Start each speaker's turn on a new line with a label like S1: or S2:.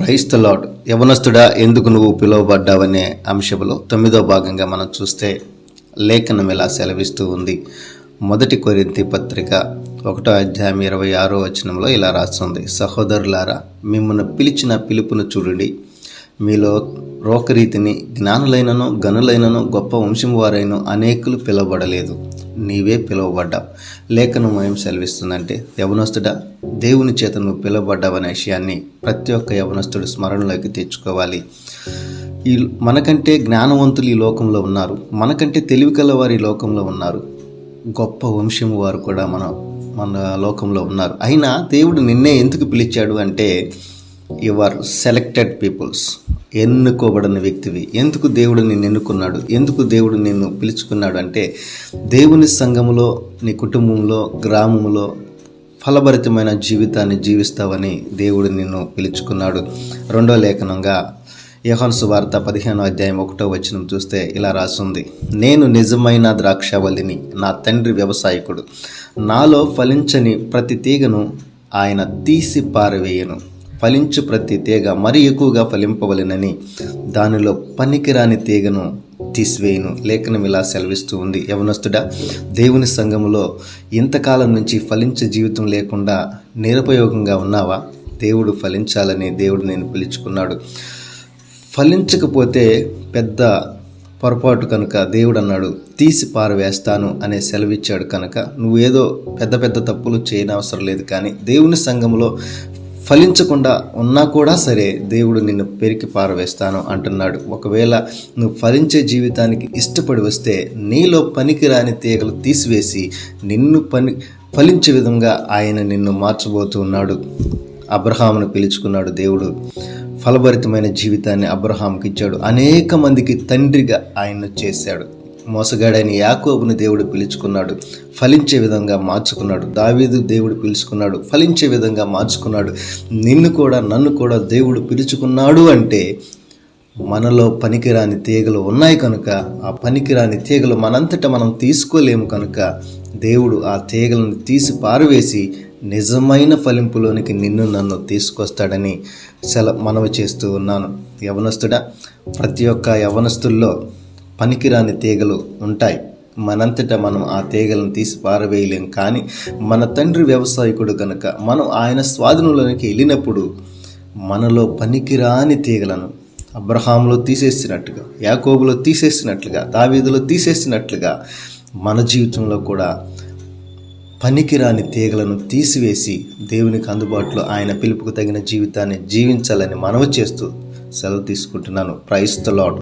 S1: Praise the lord. యవనస్తుడా, ఎందుకు నువ్వు పిలువబడ్డావనే అంశంలో 9వ భాగంగా మనం చూస్తే లేఖనం ఇలా సెలవిస్తూ ఉంది. 1 కొరింథీ పత్రిక 1వ అధ్యాయం 26వ వచనంలో ఇలా రాస్తుంది, సహోదరులారా, మిమ్మల్ని పిలిచిన పిలుపును చూడండి. మీలో రోకరీతిని జ్ఞానులైనను గనులైనను గొప్ప వంశం వారైన అనేకులు పిలువబడలేదు, నీవే పిలువబడ్డావు. లేఖనం ఏం సెలవిస్తుందంటే, యవనస్తుడా, దేవుని చేత నువ్వు పిలువబడ్డావనే విషయాన్ని ప్రతి ఒక్క యవనస్తుడు స్మరణలోకి తెచ్చుకోవాలి. మనకంటే జ్ఞానవంతులు ఈ లోకంలో ఉన్నారు, మనకంటే తెలివి కల వారు ఈ లోకంలో ఉన్నారు, గొప్ప వంశం వారు కూడా మన లోకంలో ఉన్నారు. అయినా దేవుడు నిన్నే ఎందుకు పిలిచాడు అంటే, యు ఆర్ సెలెక్టెడ్ పీపుల్స్, ఎన్నుకోబడిన వ్యక్తివి. ఎందుకు దేవుడు నిన్ను ఎన్నుకున్నాడు, ఎందుకు దేవుడు నిన్ను పిలుచుకున్నాడు అంటే, దేవుని సంఘములో, నీ కుటుంబంలో, గ్రామంలో ఫలభరితమైన జీవితాన్ని జీవిస్తావని దేవుడు నిన్ను పిలుచుకున్నాడు. 2వ లేఖనంగా యోహాను సువార్త 15వ అధ్యాయం 1వ వచనం చూస్తే ఇలా రాస్తుంది, నేను నిజమైన ద్రాక్షవల్లిని, నా తండ్రి వ్యవసాయకుడు, నాలో ఫలించని ప్రతి తీగను ఆయన తీసి పారవేయను, ఫలించు ప్రతి తీగ మరి ఎక్కువగా ఫలింపవలెనని దానిలో పనికిరాని తీగను తీసివేయను. లేఖనం ఇలా సెలవిస్తూ ఉంది. యవనస్తుడా, దేవుని సంఘములో ఇంతకాలం నుంచి ఫలించే జీవితం లేకుండా నిరుపయోగంగా ఉన్నావా? దేవుడు ఫలించాలని దేవుడు నేను పిలుచుకున్నాడు. ఫలించకపోతే పెద్ద పొరపాటు కనుక దేవుడు అన్నాడు, తీసి పారవేస్తాను అనే సెలవిచ్చాడు. కనుక నువ్వేదో పెద్ద పెద్ద తప్పులు చేయనవసరం లేదు. కానీ దేవుని సంఘంలో ఫలించకుండా ఉన్నా కూడా సరే, దేవుడు నిన్ను పెరికి పారవేస్తాను అంటున్నాడు. ఒకవేళ నువ్వు ఫలించే జీవితానికి ఇష్టపడి వస్తే, నీలో పనికిరాని తీగలు తీసివేసి నిన్ను ఫలించే విధంగా ఆయన నిన్ను మార్చబోతున్నాడు. అబ్రహామును పిలుచుకున్నాడు దేవుడు, ఫలభరితమైన జీవితాన్ని అబ్రహాంకి ఇచ్చాడు, అనేక మందికి తండ్రిగా ఆయన్ను చేశాడు. మోసగాడైన యాకోబుని దేవుడు పిలుచుకున్నాడు, ఫలించే విధంగా మార్చుకున్నాడు. దావీదు దేవుడు పిలుచుకున్నాడు, ఫలించే విధంగా మార్చుకున్నాడు. నిన్ను కూడా నన్ను కూడా దేవుడు పిలుచుకున్నాడు అంటే, మనలో పనికిరాని తీగలు ఉన్నాయి కనుక, ఆ పనికిరాని తీగలు మనంతటా మనం తీసుకోలేము కనుక, దేవుడు ఆ తీగలను తీసి పారవేసి నిజమైన ఫలింపులోనికి నిన్ను నన్ను తీసుకొస్తాడని మనవి చేస్తూ ఉన్నాను. యవనస్తుడా, ప్రతి ఒక్క యవనస్తుల్లో పనికిరాని తీగలు ఉంటాయి. మనంతటా మనం ఆ తీగలను తీసి పారవేయలేం. కానీ మన తండ్రి వ్యవసాయకుడు కనుక మనం ఆయన స్వాధీనంలోనికి వెళ్ళినప్పుడు, మనలో పనికిరాని తీగలను అబ్రహాములో తీసేసినట్టుగా, యాకోబులో తీసేసినట్లుగా, దావీదులో తీసేసినట్లుగా మన జీవితంలో కూడా పనికిరాని తీగలను తీసివేసి దేవునికి అందుబాటులో ఆయన పిలుపుకు తగిన జీవితాన్ని జీవించాలని మనవి చేస్తూ సెలవు తీసుకుంటున్నాను. Praise the lord.